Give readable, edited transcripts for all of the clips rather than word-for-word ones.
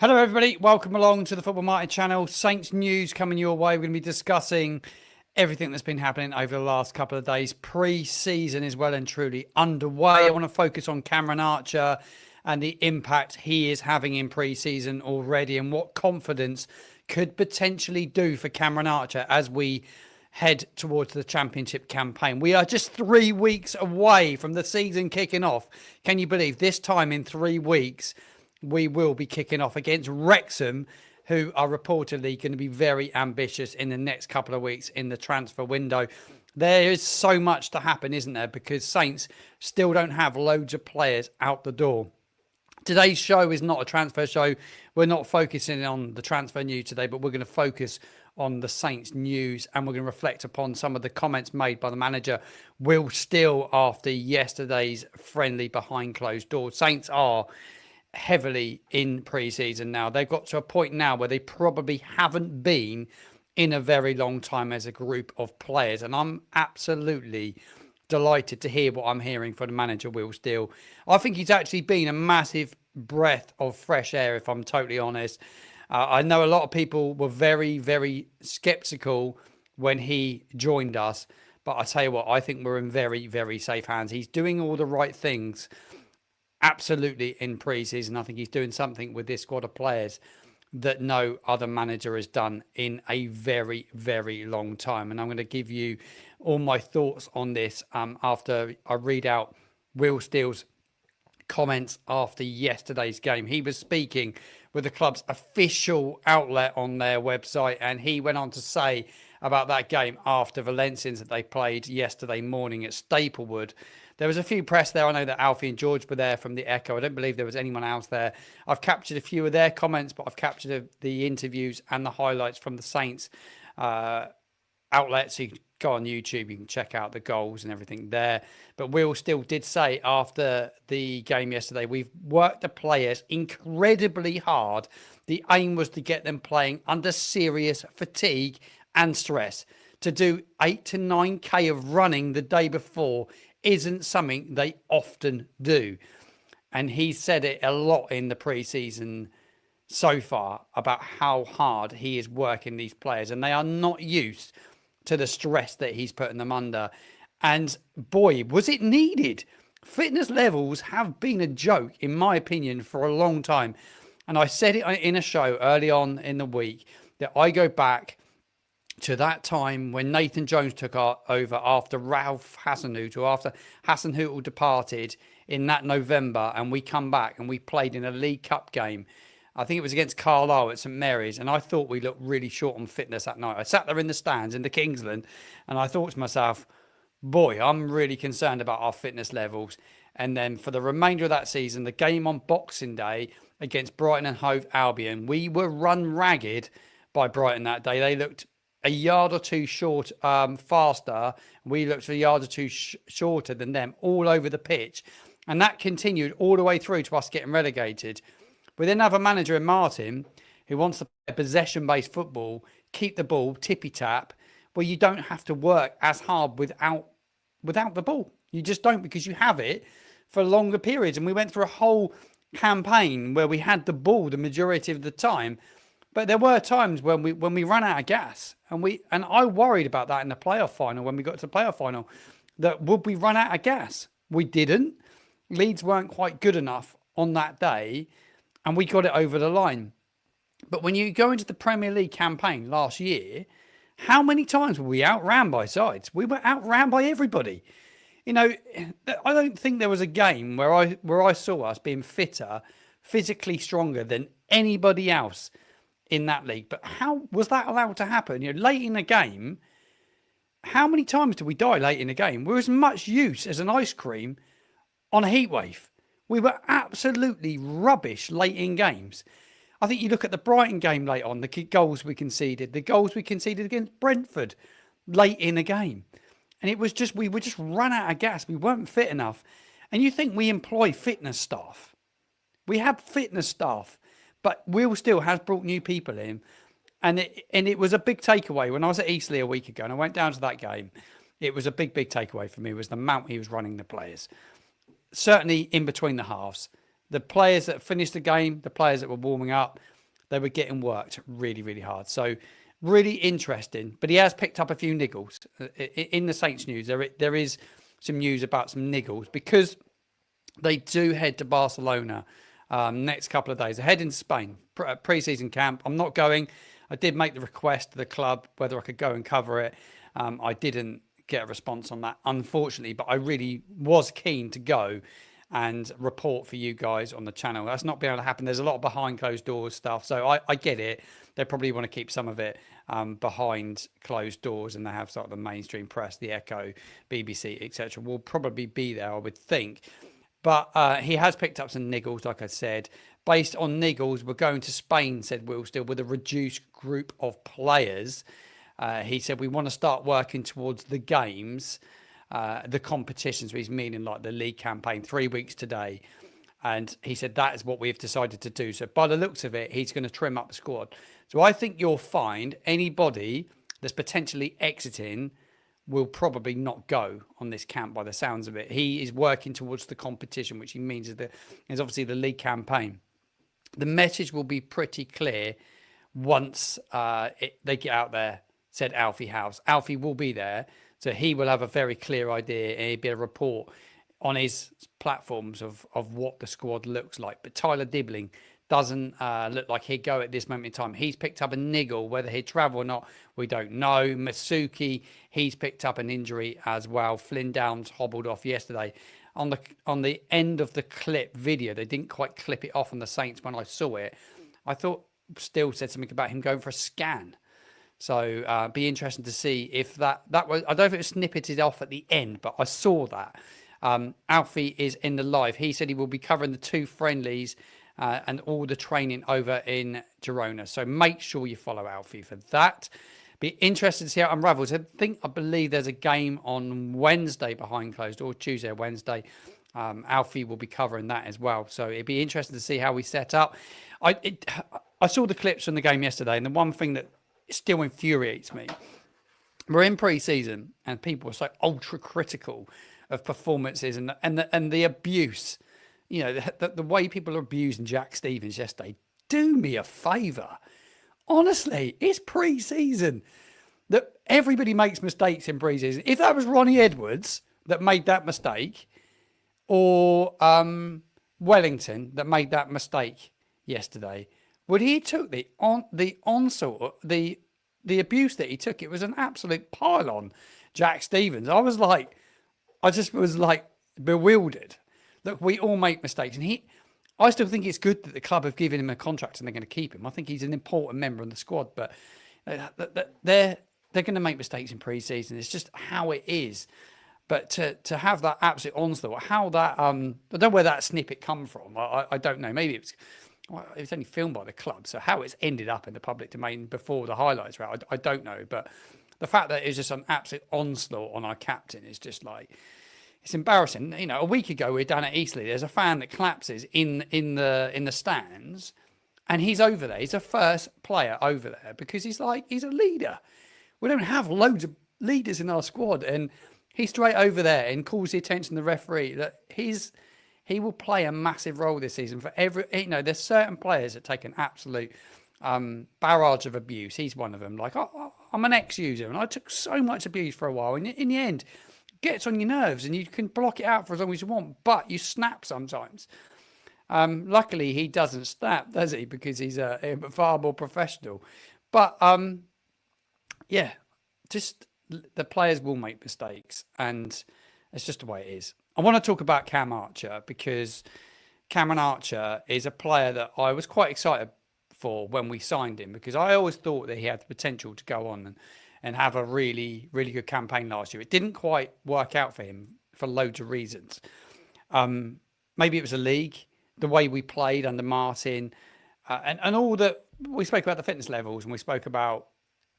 Hello, everybody. Welcome along to the Football Market channel. Saints news coming your way. We're going to be discussing everything that's been happening over the last couple of days. Pre-season is well and truly underway. I want to focus on Cameron Archer and the impact he is having in pre-season already and what confidence could potentially do for Cameron Archer as we head towards the championship campaign. We are just 3 weeks away from the season kicking off. Can you believe this time in 3 weeks we will be kicking off against Wrexham, who are reportedly going to be very ambitious in the next couple of weeks in the transfer window. There is so much to happen, isn't there? Because Saints still don't have loads of players out the door. Today's show is not a transfer show. We're not focusing on the transfer news today, but we're going to focus on the Saints news, and we're going to reflect upon some of the comments made by the manager, Will Steele, after yesterday's friendly behind closed doors. Saints are heavily in pre-season now. They've got to a point now where they probably haven't been in a very long time as a group of players, and I'm absolutely delighted to hear what I'm hearing from the manager, Will Steele. I think he's actually been a massive breath of fresh air, if I'm totally honest. I know a lot of people were very, very sceptical when he joined us, but I tell you what, I think we're in very, very safe hands. He's doing all the right things absolutely in pre-season. I think he's doing something with this squad of players that no other manager has done in a very, very long time. And I'm going to give you all my thoughts on this after I read out Will Steele's comments after yesterday's game. He was speaking with the club's official outlet on their website, and he went on to say about that game after Valencians that they played yesterday morning at Staplewood. There was a few press there. I know that Alfie and George were there from the Echo. I don't believe there was anyone else there. I've captured a few of their comments, but I've captured the interviews and the highlights from the Saints outlets. So you can go on YouTube, you can check out the goals and everything there. But Will still did say after the game yesterday, we've worked the players incredibly hard. The aim was to get them playing under serious fatigue and stress. To do 8 to 9K of running the day before isn't something they often do. And he said it a lot in the pre-season so far about how hard he is working these players, and they are not used to the stress that he's putting them under. And boy, was it needed. Fitness levels have been a joke, in my opinion, for a long time. And I said it in a show early on in the week that I go back to that time when Nathan Jones took over after Ralph Hasenhüttl, or after Hasenhüttl departed in that November, and we come back and we played in a League Cup game. I think it was against Carlisle at St Mary's, and I thought we looked really short on fitness that night. I sat there in the stands in the Kingsland, and I thought to myself, boy, I'm really concerned about our fitness levels. And then for the remainder of that season, the game on Boxing Day against Brighton and Hove Albion, we were run ragged by Brighton that day. They looked a yard or two short, faster. We looked a yard or two shorter than them all over the pitch. And that continued all the way through to us getting relegated. We then have a manager in Martin who wants to play possession-based football, keep the ball, tippy-tap, where you don't have to work as hard without the ball. You just don't, because you have it for longer periods. And we went through a whole campaign where we had the ball the majority of the time. But there were times when we ran out of gas, and I worried about that in the playoff final when we got to the playoff final, that would we run out of gas? We didn't. Leeds weren't quite good enough on that day, and we got it over the line. But when you go into the Premier League campaign last year, how many times were we outran by sides? We were outran by everybody. You know, I don't think there was a game where I saw us being fitter, physically stronger than anybody else in that league. But how was that allowed to happen? You know, late in the game, how many times did we die late in the game? We're as much use as an ice cream on a heat wave. We were absolutely rubbish late in games. I think you look at the Brighton game late on, the goals we conceded against Brentford late in the game. And it was just, we were just run out of gas. We weren't fit enough. And you think we employ fitness staff. We have fitness staff. But Will Steele has brought new people in. And it was a big takeaway. When I was at Eastleigh a week ago and I went down to that game, it was a big takeaway for me, was the amount he was running the players. Certainly in between the halves. the players that finished the game, the players that were warming up, they were getting worked really, really hard. So really interesting. But he has picked up a few niggles. In the Saints news, there is some news about some niggles because they do head to Barcelona next couple of days. They're heading to Spain, pre-season camp. I'm not going. I did make the request to the club whether I could go and cover it. I didn't get a response on that, unfortunately, but I really was keen to go and report for you guys on the channel. That's not been able to happen. There's a lot of behind closed doors stuff, so I get it. They probably want to keep some of it behind closed doors, and they have sort of the mainstream press, the Echo, BBC, etc. will probably be there, I would think. But he has picked up some niggles, like I said. Based on niggles, we're going to Spain, said Will Steele, with a reduced group of players. He said, we want to start working towards the games, the competitions, he's meaning like the league campaign, 3 weeks today. And he said, that is what we've decided to do. So by the looks of it, he's going to trim up the squad. So I think you'll find anybody that's potentially exiting will probably not go on this camp by the sounds of it. He is working towards the competition, which he means is obviously the league campaign. The message will be pretty clear once they get out there, said Alfie House. Alfie will be there, so he will have a very clear idea, and he'll be able to report on his platforms of what the squad looks like. But Tyler Dibbling doesn't look like he'd go at this moment in time. He's picked up a niggle. Whether he'd travel or not, we don't know. Masuki, he's picked up an injury as well. Flynn Downs hobbled off yesterday. On the end of the clip video, they didn't quite clip it off on the Saints when I saw it. I thought Steele said something about him going for a scan. So be interesting to see if that was, I don't know if it was snippeted off at the end, but I saw that. Alfie is in the live. He said he will be covering the 2 friendlies and all the training over in Girona. So make sure you follow Alfie for that. Be interested to see how it unravels. I believe there's a game on Wednesday behind closed doors, Tuesday or Wednesday. Alfie will be covering that as well. So it'd be interesting to see how we set up. I saw the clips from the game yesterday, and the one thing that still infuriates me, we're in pre-season and people are so ultra critical of performances and the abuse. You know, the way people are abusing Jack Stevens yesterday. Do me a favour. Honestly, it's pre-season. That everybody makes mistakes in pre-season. If that was Ronnie Edwards that made that mistake, or Wellington that made that mistake yesterday, would he took the onslaught, the abuse that he took? It was an absolute pile on Jack Stevens. I just was like bewildered. Look, we all make mistakes, and I still think it's good that the club have given him a contract and they're going to keep him. I think he's an important member of the squad, but they're going to make mistakes in pre-season. It's just how it is. But to have that absolute onslaught, how that I don't know where that snippet come from. I don't know. Maybe it was only filmed by the club, so how it's ended up in the public domain before the highlights were out, I don't know. But the fact that it's just an absolute onslaught on our captain is just like, it's embarrassing. You know, a week ago we were down at Eastleigh. There's a fan that collapses in the stands, and he's over there. He's the first player over there because he's a leader. We don't have loads of leaders in our squad, and he's straight over there and calls the attention of the referee that he will play a massive role this season for every. You know, there's certain players that take an absolute barrage of abuse. He's one of them. Like I'm an ex-user, and I took so much abuse for a while, and in the end, gets on your nerves, and you can block it out for as long as you want, but you snap sometimes. Luckily, he doesn't snap, does he? Because he's far more professional. But yeah, just the players will make mistakes, and it's just the way it is. I want to talk about Cam Archer because Cameron Archer is a player that I was quite excited for when we signed him, because I always thought that he had the potential to go on and have a really, really good campaign last year. It didn't quite work out for him for loads of reasons. Maybe it was the league, the way we played under Martin, and all that. We spoke about the fitness levels, and we spoke about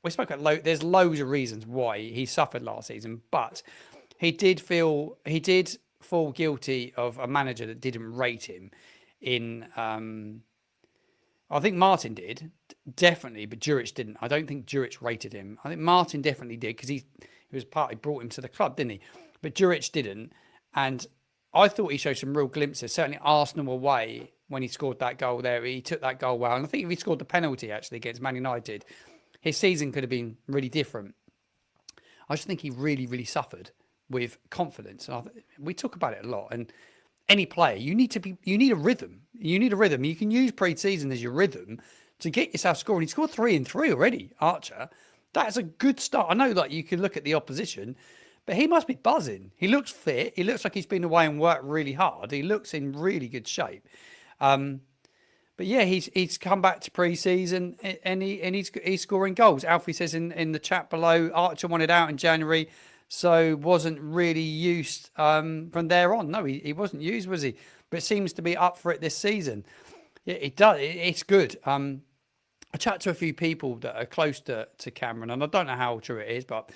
there's loads of reasons why he suffered last season, but he did fall guilty of a manager that didn't rate him in. I think Martin did, definitely, but Juric didn't. I don't think Juric rated him. I think Martin definitely did, because he was partly brought him to the club, didn't he? But Juric didn't. And I thought he showed some real glimpses. Certainly Arsenal away when he scored that goal there, he took that goal well. And I think if he scored the penalty actually against Man United, his season could have been really different. I just think he really, really suffered with confidence. And we talk about it a lot. And any player, you need a rhythm. You need a rhythm. You can use pre-season as your rhythm to get yourself scoring. He scored 3 in 3 already, Archer. That's a good start. I know like you can look at the opposition, but he must be buzzing. He looks fit. He looks like he's been away and worked really hard. He looks in really good shape. But yeah, he's come back to pre-season and he's scoring goals. Alfie says in the chat below, Archer wanted out in January, so wasn't really used from there on. No, he wasn't used, was he? But seems to be up for it this season. Yeah, it does. It's good. I chat to a few people that are close to Cameron, and I don't know how true it is, but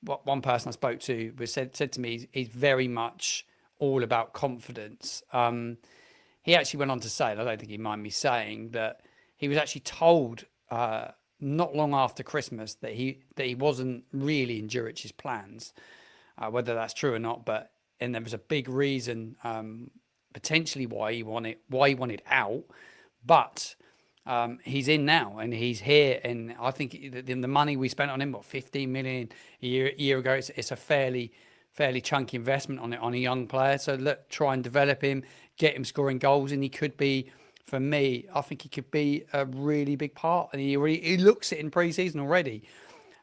what one person I spoke to said to me he's very much all about confidence. He actually went on to say, and I don't think he'd mind me saying, that he was actually told not long after Christmas that he wasn't really in Juric's plans, whether that's true or not. And there was a big reason potentially why he wanted out, but he's in now and he's here. And I think the money we spent on him, 15 million a year ago, it's a fairly chunky investment on a young player. So look, try and develop him, get him scoring goals, and he could be, for me, I think he could be a really big part. And he looks it in pre-season already.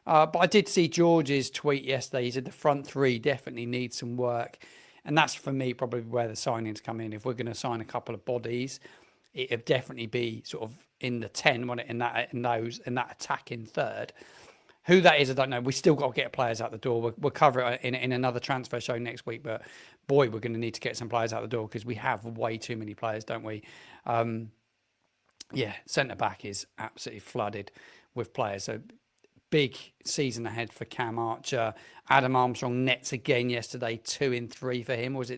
But I did see George's tweet yesterday. He said the front three definitely need some work. And that's, for me, probably where the signings come in. If we're going to sign a couple of bodies, it'd definitely be sort of in the 10, in that attacking third. Who that is, I don't know. We still got to get players out the door. We'll cover it in another transfer show next week. But boy, we're going to need to get some players out the door because we have way too many players, don't we? Yeah, centre back is absolutely flooded with players. So big season ahead for Cam Archer. Adam Armstrong nets again yesterday, 2 in 3 for him. Has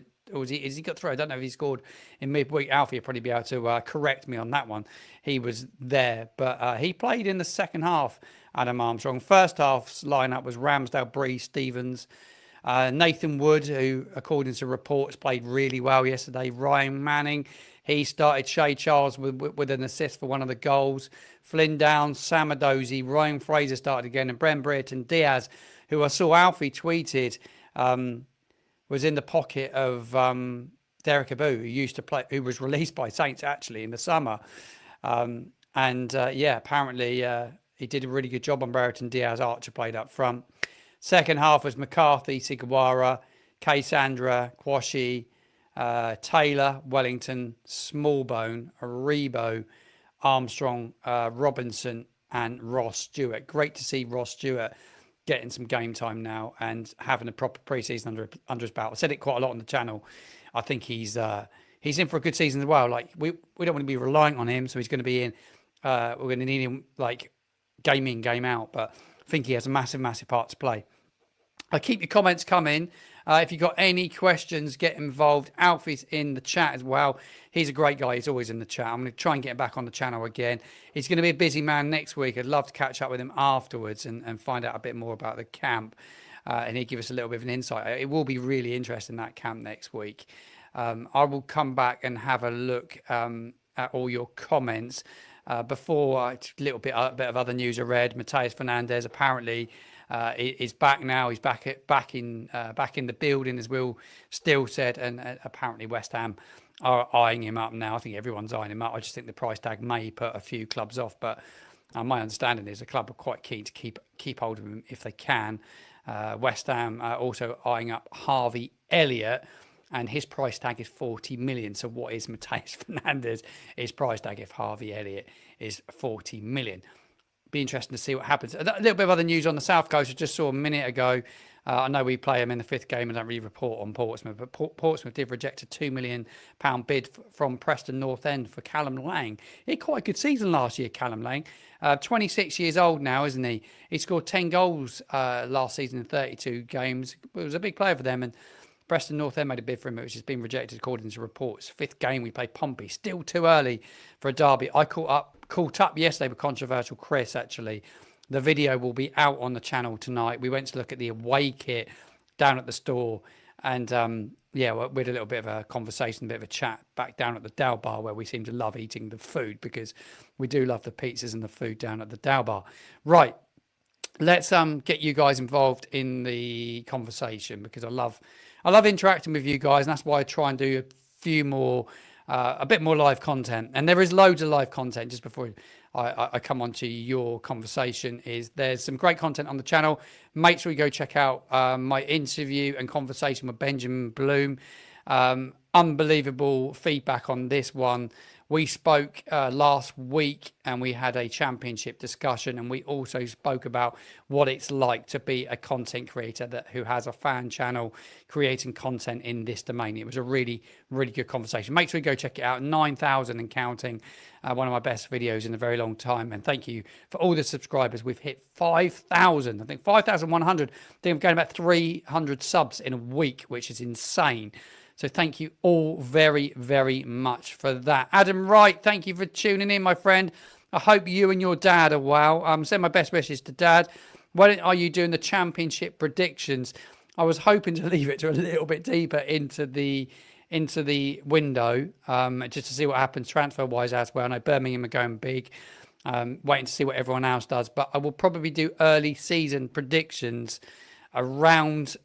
he got through? I don't know if he scored in midweek. Alfie will probably be able to correct me on that one. He was there, but he played in the second half. Adam Armstrong. First half's lineup was Ramsdale, Bree, Stevens, Nathan Wood, who, according to reports, played really well yesterday. Ryan Manning, he started. Shay Charles with an assist for one of the goals. Flynn Downs, Samadozi, Ryan Fraser started again, and Brent Brereton Diaz, who I saw Alfie tweeted, was in the pocket of Derek Abu, who was released by Saints actually in the summer. Apparently he did a really good job on Brereton Diaz. Archer played up front. Second half was McCarthy, Sigawara, Kaysandra, Kwashi, Taylor, Wellington, Smallbone, Aribo, Armstrong, Robinson, and Ross Stewart. Great to see Ross Stewart getting some game time now and having a proper pre-season under his belt. I said it quite a lot on the channel. I think he's in for a good season as well. Like we don't want to be reliant on him, so he's going to be in. We're going to need him like game in, game out. But I think he has a massive, massive part to play. Keep your comments coming. If you've got any questions, get involved. Alfie's in the chat as well. He's a great guy. He's always in the chat. I'm going to try and get him back on the channel again. He's going to be a busy man next week. I'd love to catch up with him afterwards and find out a bit more about the camp. And he'll give us a little bit of an insight. It will be really interesting, that camp next week. I will come back and have a look at all your comments. Before a little bit of other news I read, Mateus Fernandes apparently is back now. He's back in the building, as Will Still said, and apparently West Ham are eyeing him up now. I think everyone's eyeing him up. I just think the price tag may put a few clubs off, but my understanding is the club are quite keen to keep hold of him if they can. West Ham are also eyeing up Harvey Elliott, and his price tag is 40 million. So what is Mateus Fernandes' his price tag if Harvey Elliott is 40 million? Be interesting to see what happens. A little bit of other news on the South Coast. I just saw a minute ago. I know we play them in the 5th game and don't really report on Portsmouth, but Portsmouth did reject a £2 million bid from Preston North End for Callum Lang. He had quite a good season last year, Callum Lang. 26 years old now, isn't he? He scored 10 goals last season in 32 games. It was a big player for them, and Preston North End made a bid for him, which has been rejected according to reports. 5th game, we played Pompey. Still too early for a derby. I caught up yesterday with Controversial Chris, actually. The video will be out on the channel tonight. We went to look at the away kit down at the store, and we had a little bit of a conversation, a bit of a chat back down at the Dow Bar, where we seem to love eating the food, because we do love the pizzas and the food down at the Dow Bar. Right. Let's get you guys involved in the conversation, because I love interacting with you guys, and that's why I try and do a bit more live content. And there is loads of live content. Just before I come on to your conversation, there's some great content on the channel. Make sure you go check out my interview and conversation with Benjamin Bloom. Unbelievable feedback on this one. We spoke last week, and we had a championship discussion, and we also spoke about what it's like to be a content creator who has a fan channel creating content in this domain. It was a really, really good conversation. Make sure you go check it out. 9,000 and counting. One of my best videos in a very long time. And thank you for all the subscribers. We've hit 5,000. I think 5,100. I think I'm going about 300 subs in a week, which is insane. So thank you all very, very much for that. Adam Wright, thank you for tuning in, my friend. I hope you and your dad are well. Send my best wishes to Dad. When are you doing the championship predictions? I was hoping to leave it to a little bit deeper into the window, just to see what happens transfer-wise as well. I know Birmingham are going big. Waiting to see what everyone else does. But I will probably do early season predictions around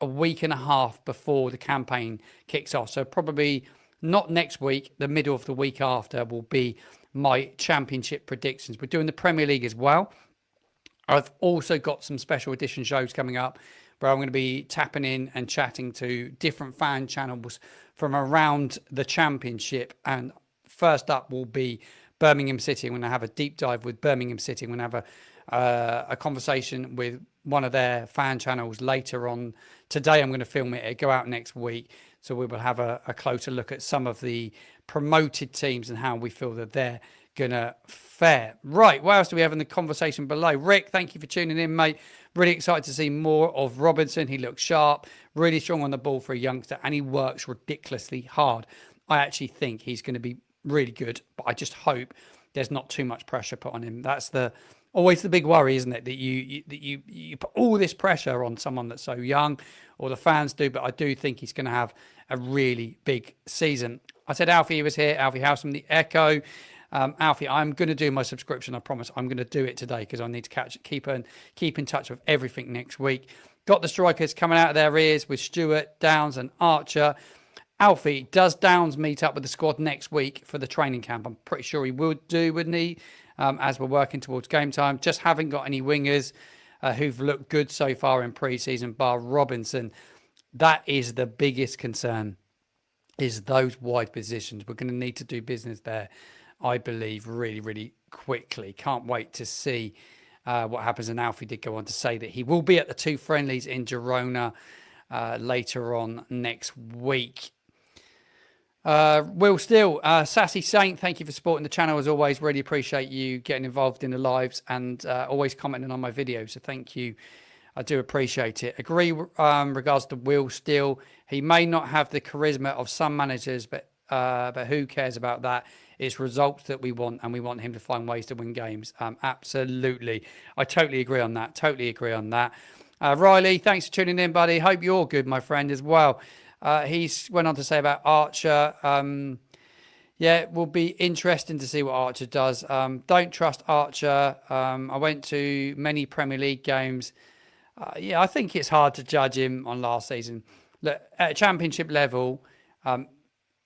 a week and a half before the campaign kicks off. So probably not next week, the middle of the week after will be my championship predictions. We're doing the Premier League as well. I've also got some special edition shows coming up where I'm going to be tapping in and chatting to different fan channels from around the championship. And first up will be Birmingham City. I'm going to have a deep dive with Birmingham City. I'm going to have a conversation with one of their fan channels later on today. I'm going to film it. It'll go out next week. So we will have a closer look at some of the promoted teams and how we feel that they're going to fare. Right, what else do we have in the conversation below? Rick, thank you for tuning in, mate. Really excited to see more of Robinson. He looks sharp, really strong on the ball for a youngster, and he works ridiculously hard. I actually think he's going to be really good, but I just hope there's not too much pressure put on him. That's always the big worry, isn't it? That you put all this pressure on someone that's so young, or the fans do, but I do think he's going to have a really big season. I said Alfie was here, Alfie House from the Echo. Alfie, I'm going to do my subscription. I promise I'm going to do it today, because I need to keep in touch with everything next week. Got the strikers coming out of their ears with Stewart, Downs and Archer. Alfie, does Downs meet up with the squad next week for the training camp? I'm pretty sure he would do, wouldn't he? As we're working towards game time. Just haven't got any wingers who've looked good so far in pre-season, bar Robinson. That is the biggest concern, is those wide positions. We're going to need to do business there, I believe, really, really quickly. Can't wait to see what happens. And Alfie did go on to say that he will be at the 2 friendlies in Girona later on next week. Will Steele, Sassy Saint, thank you for supporting the channel as always. Really appreciate you getting involved in the lives and always commenting on my videos. So thank you. I do appreciate it. Agree regards to Will Steele. He may not have the charisma of some managers, but who cares about that? It's results that we want, and we want him to find ways to win games. Absolutely. I totally agree on that. Riley, thanks for tuning in, buddy. Hope you're good, my friend, as well. He's went on to say about Archer. Yeah, it will be interesting to see what Archer does. Don't trust Archer. I went to many Premier League games. Yeah, I think it's hard to judge him on last season. Look, at championship level,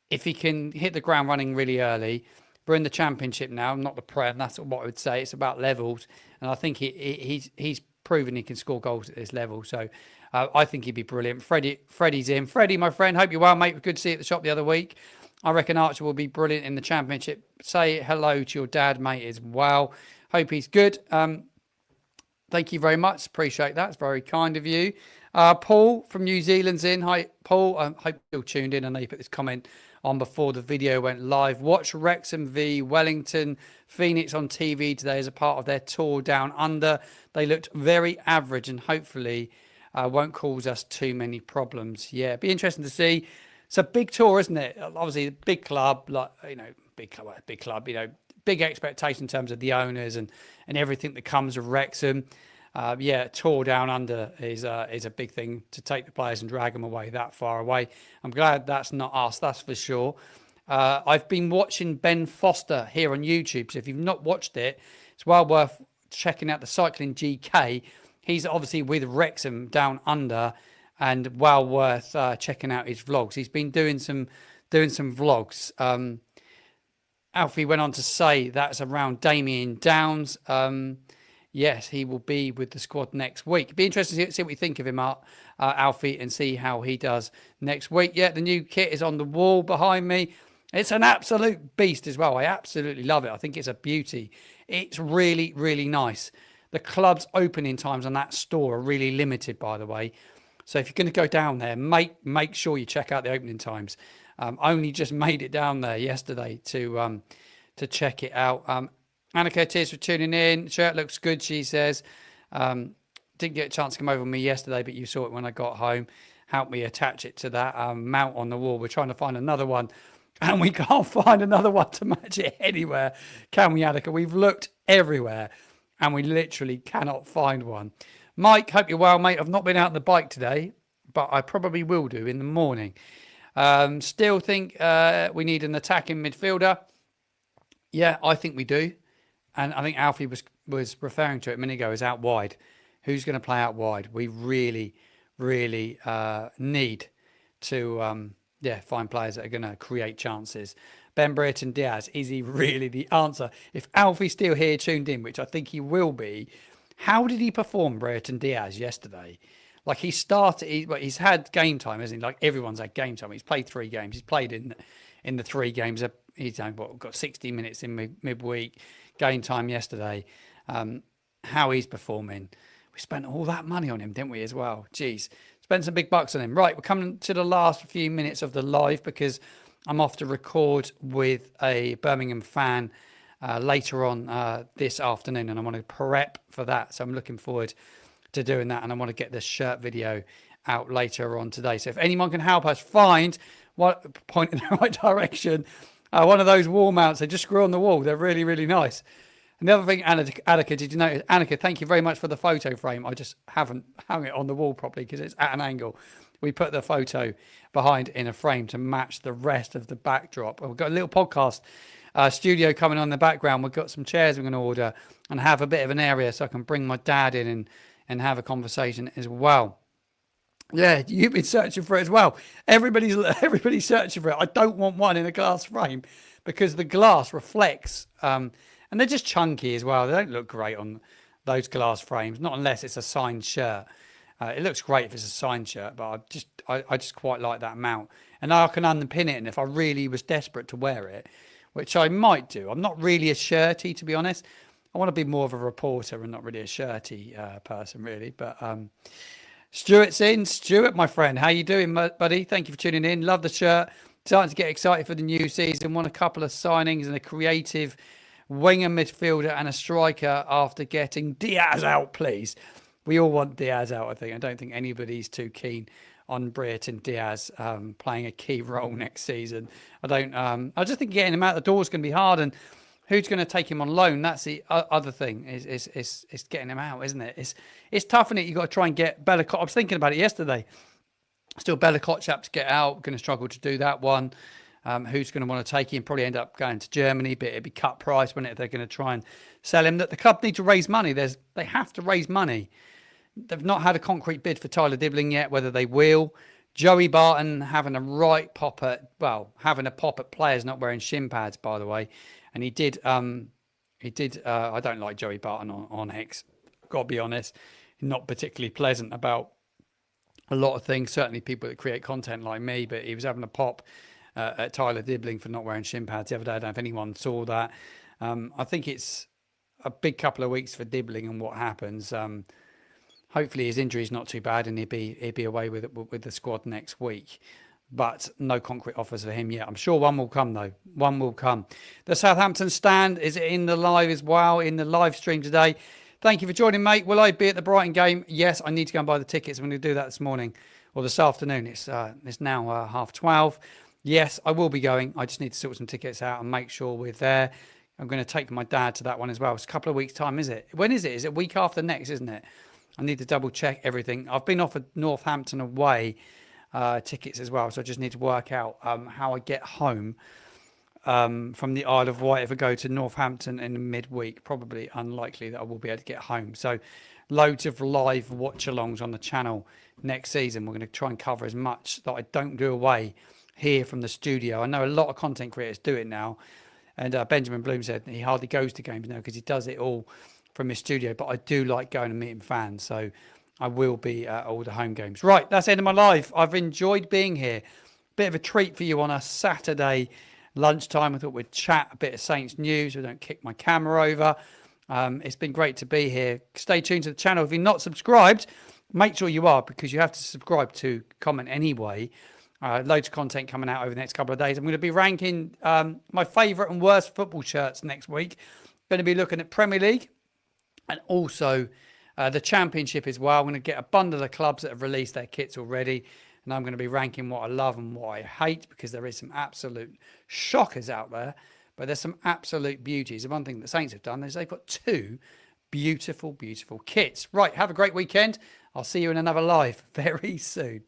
if he can hit the ground running really early, we're in the championship now, not the Prem. That's what I would say. It's about levels, and I think he's proven he can score goals at this level. So I think he'd be brilliant. Freddie's in. Freddie, my friend, hope you're well, mate. Good to see you at the shop the other week. I reckon Archer will be brilliant in the championship. Say hello to your dad, mate, as well. Hope he's good. Thank you very much. Appreciate that. It's very kind of you. Paul from New Zealand's in. Hi, Paul. I hope you're tuned in. I know you put this comment on before the video went live. Watch Wrexham v Wellington Phoenix on TV today as a part of their tour down under. They looked very average and hopefully won't cause us too many problems. Yeah, it'd be interesting to see. It's a big tour, isn't it? Obviously, a big club, like, you know, big club, you know, big expectation in terms of the owners and everything that comes with Wrexham. Tour down under is a big thing to take the players and drag them away that far away. I'm glad that's not us, that's for sure. I've been watching Ben Foster here on YouTube, so if you've not watched it, it's well worth checking out the Cycling GK. He's obviously with Wrexham down under, and well worth checking out his vlogs. He's been doing some vlogs. Alfie went on to say that's around Damien Downs. Yes, he will be with the squad next week. It'd be interesting to see what you think of him, Alfie, and see how he does next week. Yeah, the new kit is on the wall behind me. It's an absolute beast as well. I absolutely love it. I think it's a beauty. It's really, really nice. The club's opening times on that store are really limited, by the way. So if you're going to go down there, make sure you check out the opening times. Only just made it down there yesterday to check it out. Annika, cheers for tuning in. Shirt looks good, she says. Didn't get a chance to come over with me yesterday, but you saw it when I got home. Helped me attach it to that mount on the wall. We're trying to find another one, and we can't find another one to match it anywhere. Can we, Annika? We've looked everywhere, and we literally cannot find one. Mike, hope you're well, mate. I've not been out on the bike today, but I probably will do in the morning. Still think we need an attacking midfielder. Yeah, I think we do. And I think Alfie was referring to it a minute ago as out wide. Who's going to play out wide? We really, really need to find players that are going to create chances. Ben Brereton Diaz, is he really the answer? If Alfie's still here tuned in, which I think he will be, how did he perform, Brereton Diaz, yesterday? Like he's had game time, hasn't he? Like everyone's had game time. He's played 3 games. He's played in the 3 games. He's got 60 minutes in midweek. Game time yesterday. How he's performing. We spent all that money on him, didn't we, as well? Jeez. Spent some big bucks on him. Right, we're coming to the last few minutes of the live because I'm off to record with a Birmingham fan later on this afternoon, and I want to prep for that. So I'm looking forward to doing that, and I want to get this shirt video out later on today. So if anyone can help us find what point in the right direction, one of those wall mounts, they just screw on the wall. They're really, really nice. Another thing, Annika, did you notice? Annika, thank you very much for the photo frame. I just haven't hung it on the wall properly because it's at an angle. We put the photo behind in a frame to match the rest of the backdrop. We've got a little podcast studio coming on in the background. We've got some chairs we're going to order and have a bit of an area so I can bring my dad in and have a conversation as well. Yeah, you've been searching for it as well. Everybody's searching for it. I don't want one in a glass frame because the glass reflects, and they're just chunky as well. They don't look great on those glass frames, not unless it's a signed shirt. It looks great if it's a signed shirt, but I just quite like that mount. And I can underpin it, and if I really was desperate to wear it, which I might do. I'm not really a shirty, to be honest. I want to be more of a reporter and not really a shirty person, really. But Stuart's in. Stuart, my friend, how you doing, buddy? Thank you for tuning in. Love the shirt. Starting to get excited for the new season. Want a couple of signings and a creative winger midfielder and a striker after getting Diaz out, please. We all want Diaz out, I think. I don't think anybody's too keen on Brereton Diaz playing a key role next season. I just think getting him out the door is going to be hard, and who's going to take him on loan? That's the other thing. Is getting him out, isn't it? It's tough, isn't it? You've got to try and get Bella Kotchap. I was thinking about it yesterday. Still Bella Kotchap to get out. Going to struggle to do that one. Who's going to want to take him? Probably end up going to Germany, but it'd be cut price, wouldn't it? If they're going to try and sell him. That the club need to raise money. They have to raise money. They've not had a concrete bid for Tyler Dibling yet. Whether they will. Joey Barton having a pop at players not wearing shin pads, by the way. And he did. I don't like Joey Barton on X. Got to be honest, not particularly pleasant about a lot of things. Certainly people that create content like me. But he was having a pop at Tyler Dibling for not wearing shin pads the other day. I don't know if anyone saw that. I think it's a big couple of weeks for Dibling and what happens. Hopefully his injury is not too bad and he'd be away with the squad next week. But no concrete offers for him yet. I'm sure one will come, though. One will come. The Southampton stand is in the live as well, in the live stream today. Thank you for joining, mate. Will I be at the Brighton game? Yes, I need to go and buy the tickets. I'm going to do that this morning or this afternoon. It's now 12:30. Yes, I will be going. I just need to sort some tickets out and make sure we're there. I'm going to take my dad to that one as well. It's a couple of weeks' time, is it? When is it? Is it week after next, isn't it? I need to double check everything. I've been offered Northampton away tickets as well, so I just need to work out how I get home from the Isle of Wight if I go to Northampton in the midweek. Probably unlikely that I will be able to get home. So loads of live watch-alongs on the channel next season. We're going to try and cover as much that I don't do away here from the studio. I know a lot of content creators do it now. And Benjamin Bloom said he hardly goes to games now because he does it all from his studio. But I do like going and meeting fans. So I will be at all the home games. Right, that's the end of my live. I've enjoyed being here. Bit of a treat for you on a Saturday lunchtime. I thought we'd chat a bit of Saints news. We don't kick my camera over. It's been great to be here. Stay tuned to the channel. If you're not subscribed, make sure you are, because you have to subscribe to comment anyway. Loads of content coming out over the next couple of days. I'm going to be ranking my favourite and worst football shirts next week. Going to be looking at Premier League and also the Championship as well. I'm going to get a bundle of clubs that have released their kits already. And I'm going to be ranking what I love and what I hate, because there is some absolute shockers out there. But there's some absolute beauties. The one thing that Saints have done is they've got 2 beautiful, beautiful kits. Right, have a great weekend. I'll see you in another live very soon.